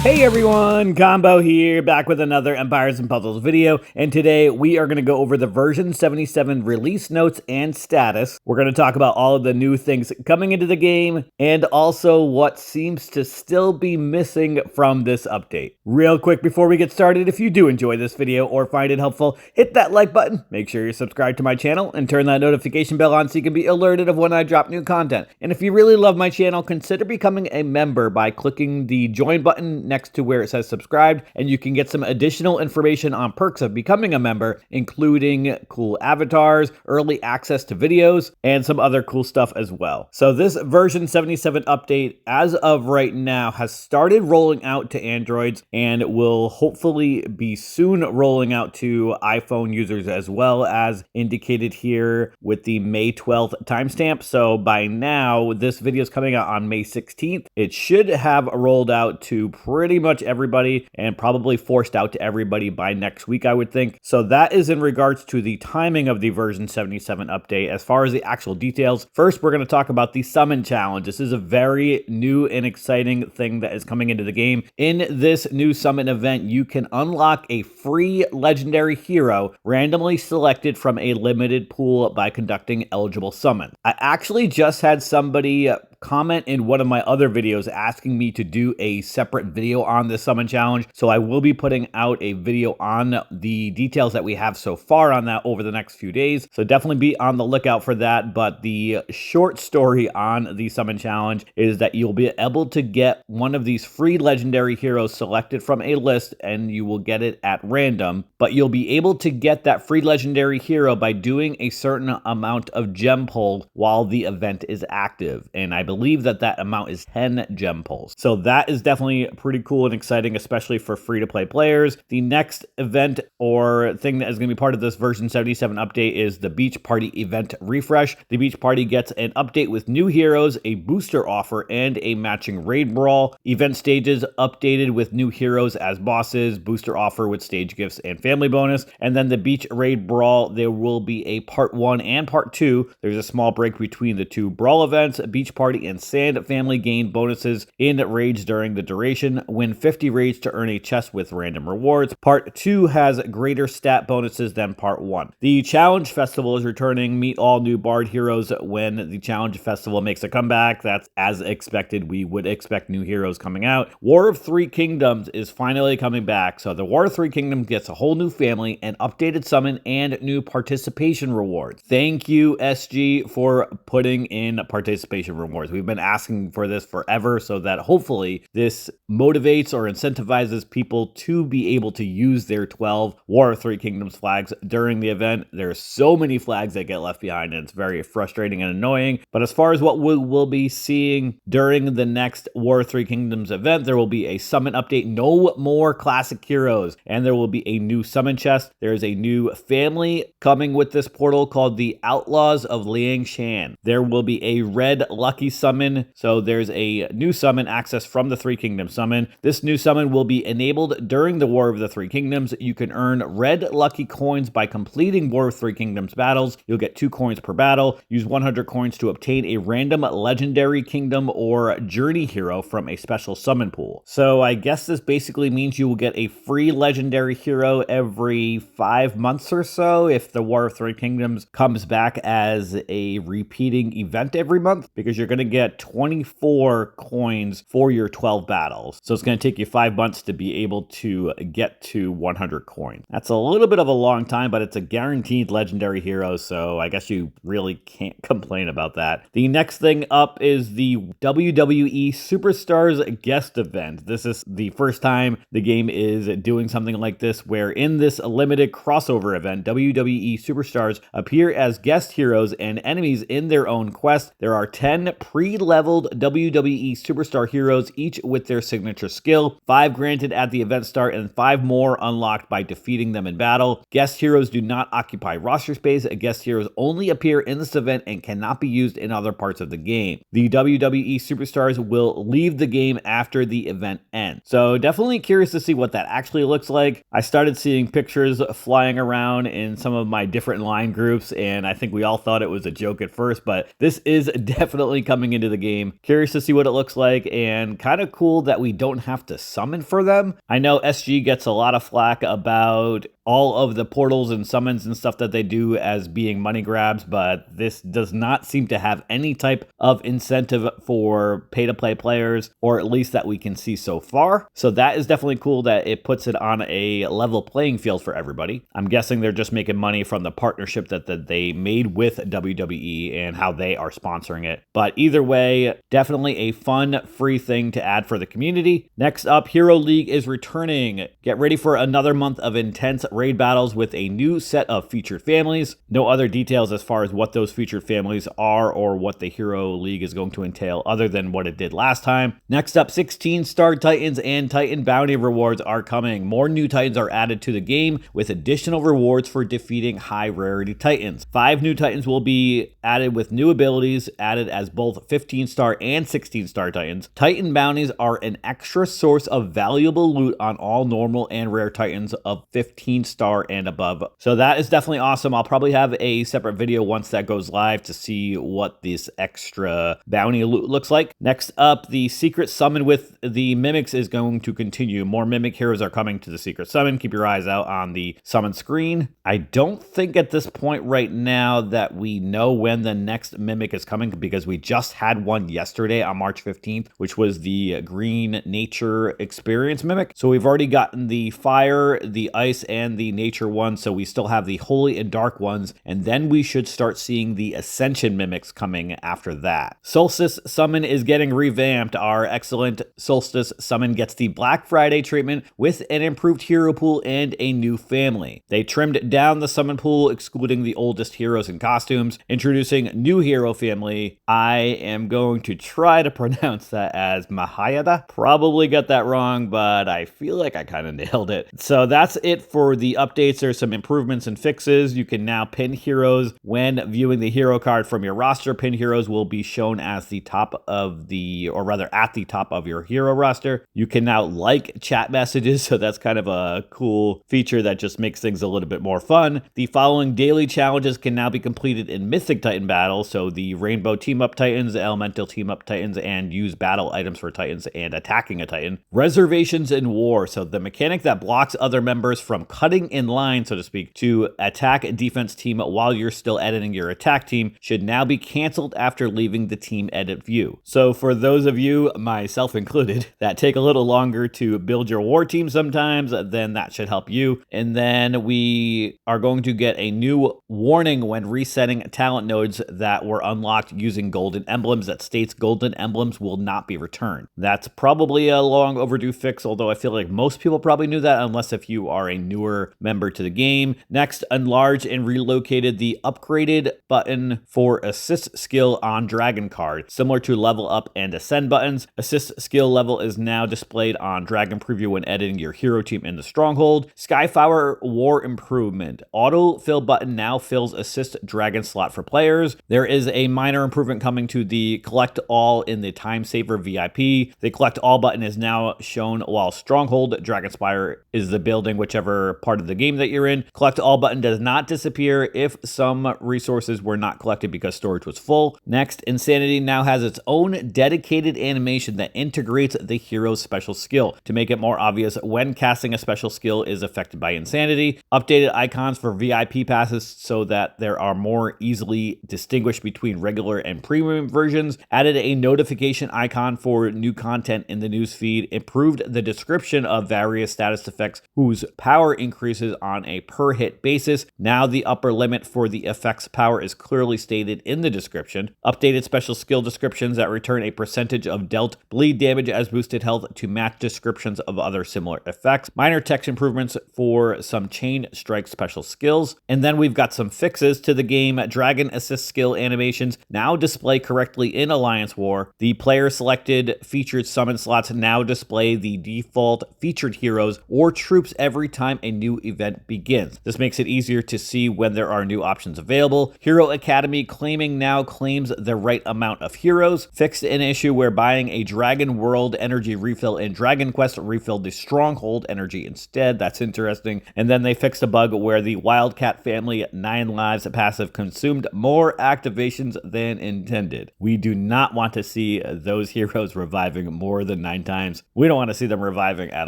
Hey everyone, Combo here, back with another Empires and Puzzles video, and today we are going to go over the version 77 release notes and status. We're going to talk about all of the new things coming into the game, and also what seems to still be missing from this update. Real quick before we get started, if you do enjoy this video or find it helpful, hit that like button, make sure you're subscribed to my channel, and turn that notification bell on so you can be alerted of when I drop new content. And if you really love my channel, consider becoming a member by clicking the join button next to where it says subscribed, and you can get some additional information on perks of becoming a member, including cool avatars, early access to videos, and some other cool stuff as well. So this version 77 update, as of right now, has started rolling out to Androids and will hopefully be soon rolling out to iPhone users as well, as indicated here with the May 12th timestamp. So by now, this video is coming out on May 16th. It should have rolled out to pretty much everybody and probably forced out to everybody by next week, I would think. So that is in regards to the timing of the version 77 update. As far as the actual details, first we're going to talk about the Summon Challenge. This is a very new and exciting thing that is coming into the game. In this new Summon event, you can unlock a free legendary hero randomly selected from a limited pool by conducting eligible summons. I actually just had somebody comment in one of my other videos asking me to do a separate video on the Summon Challenge, so I will be putting out a video on the details that we have so far on that over the next few days, so definitely be on the lookout for that. But the short story on the Summon Challenge is that you'll be able to get one of these free legendary heroes selected from a list, and you will get it at random, but you'll be able to get that free legendary hero by doing a certain amount of gem pulls while the event is active, and I believe that amount is 10 gem pulls. So that is definitely pretty cool and exciting, especially for free-to-play players. The next event or thing that is going to be part of this version 77 update is the Beach Party event refresh. The Beach Party gets an update with new heroes, a booster offer, and a matching raid brawl. Event stages updated with new heroes as bosses, booster offer with stage gifts and family bonus, and then the Beach Raid Brawl, there will be a part 1 and part 2. There's a small break between the two brawl events. Beach Party and Sand family gain bonuses in raids during the duration. Win 50 raids to earn a chest with random rewards. Part 2 has greater stat bonuses than part 1. The Challenge Festival is returning. Meet all new Bard heroes when the Challenge Festival makes a comeback. That's as expected. We would expect new heroes coming out. War of Three Kingdoms is finally coming back. So the War of Three Kingdoms gets a whole new family, an updated summon, and new participation rewards. Thank you, SG, for putting in participation rewards. We've been asking for this forever, so that hopefully this motivates or incentivizes people to be able to use their 12 War of Three Kingdoms flags during the event. There's so many flags that get left behind, and it's very frustrating and annoying. But as far as what we will be seeing during the next War of Three Kingdoms event, there will be a summon update, no more classic heroes, and there will be a new summon chest. There's a new family coming with this portal called the Outlaws of Liangshan. There will be a red lucky summon. So there's a new summon access from the Three Kingdoms summon. This new summon will be enabled during the War of the Three Kingdoms. You can earn red lucky coins by completing War of Three Kingdoms battles. You'll get 2 coins per battle. Use 100 coins to obtain a random legendary kingdom or journey hero from a special summon pool. So I guess this basically means you will get a free legendary hero every 5 months or so if the War of Three Kingdoms comes back as a repeating event every month, because you're going to get 24 coins for your 12 battles. So it's going to take you 5 months to be able to get to 100 coins. That's a little bit of a long time, but it's a guaranteed legendary hero, so I guess you really can't complain about that. The next thing up is the WWE Superstars guest event. This is the first time the game is doing something like this, where in this limited crossover event, WWE Superstars appear as guest heroes and enemies in their own quest. There are 10 pre-leveled WWE Superstar heroes, each with their signature skill. 5 granted at the event start and 5 more unlocked by defeating them in battle. Guest heroes do not occupy roster space. Guest heroes only appear in this event and cannot be used in other parts of the game. The WWE Superstars will leave the game after the event ends. So definitely curious to see what that actually looks like. I started seeing pictures flying around in some of my different line groups, and I think we all thought it was a joke at first, but this is definitely coming coming into the game. Curious to see what it looks like, and kind of cool that we don't have to summon for them. I know SG gets a lot of flack about all of the portals and summons and stuff that they do as being money grabs, but this does not seem to have any type of incentive for pay-to-play players, or at least that we can see so far. So that is definitely cool that it puts it on a level playing field for everybody. I'm guessing they're just making money from the partnership that they made with WWE and how they are sponsoring it. But either way, definitely a fun, free thing to add for the community. Next up, Hero League is returning. Get ready for another month of intense raid battles with a new set of featured families. No other details as far as what those featured families are or what the Hero League is going to entail other than what it did last time. Next up, 16-star Titans and Titan Bounty rewards are coming. More new Titans are added to the game with additional rewards for defeating high rarity Titans. 5 new Titans will be added with new abilities added as both 15-star and 16-star Titans. Titan Bounties are an extra source of valuable loot on all normal and rare Titans of 15-star and above. So that is definitely awesome. I'll probably have a separate video once that goes live to see what this extra bounty loot looks like. Next up, the secret summon with the mimics is going to continue. More mimic heroes are coming to the secret summon. Keep your eyes out on the summon screen. I don't think at this point right now that we know when the next mimic is coming, because we just had one yesterday on March 15th, which was the green nature experience mimic. So we've already gotten the fire, the ice, and the nature one. So we still have the holy and dark ones, and then we should start seeing the ascension mimics coming after that. Solstice Summon is getting revamped. Our excellent Solstice Summon gets the Black Friday treatment with an improved hero pool and a new family. They trimmed down the summon pool, excluding the oldest heroes and costumes, introducing new hero family. I am going to try to pronounce that as Mahayada. Probably got that wrong, but I feel like I kind of nailed it. So that's it for the updates. There's some improvements and fixes. You can now pin heroes when viewing the hero card from your roster. Pin heroes will be shown as the top of the, or rather at the top of your hero roster. You can now like chat messages, so that's kind of a cool feature that just makes things a little bit more fun. The following daily challenges can now be completed in Mythic Titan battles, so the Rainbow Team Up Titans, the Elemental Team Up Titans, and use battle items for Titans and attacking a Titan. Reservations in War, so the mechanic that blocks other members from cutting in line, so to speak, to attack a defense team while you're still editing your attack team should now be canceled after leaving the team edit view. So for those of you, myself included, that take a little longer to build your war team sometimes, then that should help you. And then we are going to get a new warning when resetting talent nodes that were unlocked using golden emblems that states golden emblems will not be returned. That's probably a long overdue fix, although I feel like most people probably knew that, unless if you are a newer member to the game. Next, enlarged and relocated the upgraded button for assist skill on dragon card. Similar to level up and ascend buttons, assist skill level is now displayed on dragon preview when editing your hero team in the stronghold. Skyfire war improvement. Auto fill button now fills assist dragon slot for players. There is a minor improvement coming to the collect all in the time saver VIP. The collect all button is now shown while stronghold. Dragonspire is the building, whichever part of the game that you're in. Collect all button does not disappear if some resources were not collected because storage was full. Next, Insanity now has its own dedicated animation that integrates the hero's special skill to make it more obvious when casting a special skill is affected by Insanity. Updated icons for VIP passes so that there are more easily distinguished between regular and premium versions. Added a notification icon for new content in the newsfeed. Improved the description of various status effects whose power increases on a per hit basis. Now the upper limit for the effect's power is clearly stated in the description. Updated special skill descriptions that return a percentage of dealt bleed damage as boosted health to match descriptions of other similar effects. Minor text improvements for some chain strike special skills. And then we've got some fixes to the game. Dragon assist skill animations now display correctly in Alliance War. The player selected featured summon slots now display the default featured heroes or troops every time a new new event begins. This makes it easier to see when there are new options available. Hero Academy claiming now claims the right amount of heroes. Fixed an issue where buying a Dragon World energy refill in Dragon Quest refilled the Stronghold energy instead. That's interesting. And then they fixed a bug where the Wildcat family 9 lives passive consumed more activations than intended. We do not want to see those heroes reviving more than 9 times. We don't want to see them reviving at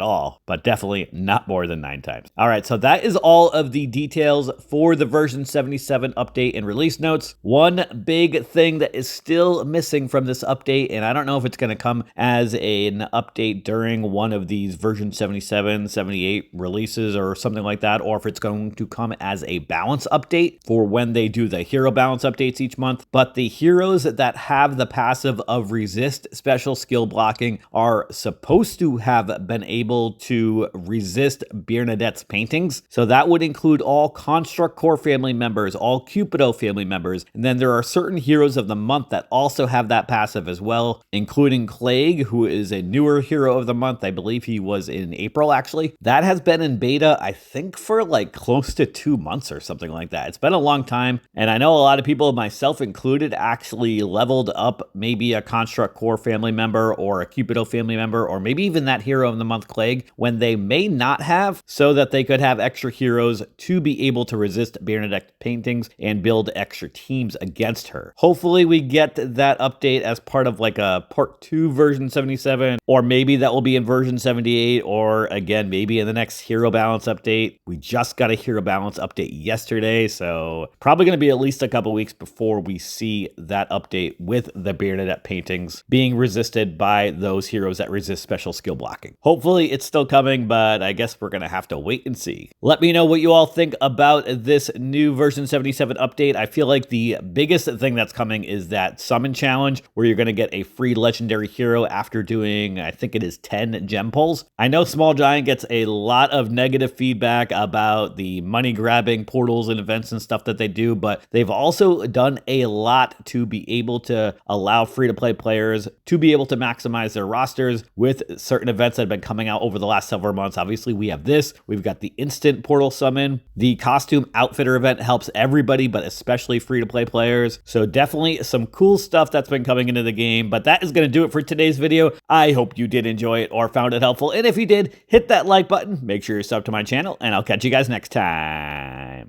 all, but definitely not more than 9 times. All right, so that is all of the details for the version 77 update and release notes. One big thing that is still missing from this update, and I don't know if it's going to come as an update during one of these version 77, 78 releases or something like that, or if it's going to come as a balance update for when they do the hero balance updates each month. But the heroes that have the passive of resist special skill blocking are supposed to have been able to resist Bernadette's paintings. So that would include all Construct Core family members, all Cupido family members, and then there are certain heroes of the month that also have that passive as well, including Clegg, who is a newer hero of the month. I believe he was in April, actually. That has been in beta, I think, for like close to 2 months or something like that. It's been a long time, and I know a lot of people, myself included, actually leveled up maybe a Construct Core family member or a Cupido family member, or maybe even that hero of the month, Clegg, when they may not have, so that they could have extra heroes to be able to resist Bernadette paintings and build extra teams against her. Hopefully we get that update as part of like a part 2 version 77, or maybe that will be in version 78, or again, maybe in the next hero balance update. We just got a hero balance update yesterday, so probably going to be at least a couple weeks before we see that update with the Bernadette paintings being resisted by those heroes that resist special skill blocking. Hopefully it's still coming, but I guess we're going to have to wait and see. Let me know what you all think about this new version 77 update. I feel like the biggest thing that's coming is that summon challenge where you're going to get a free legendary hero after doing, I think it is 10 gem pulls. I know Small Giant gets a lot of negative feedback about the money grabbing portals and events and stuff that they do, but they've also done a lot to be able to allow free-to-play players to be able to maximize their rosters with certain events that have been coming out over the last several months. Obviously, we have this. We've got the instant portal summon. The costume outfitter event helps everybody, but especially free-to-play players. So definitely some cool stuff that's been coming into the game, but that is going to do it for today's video. I hope you did enjoy it or found it helpful, and if you did, hit that like button, make sure you're subbed to my channel, and I'll catch you guys next time.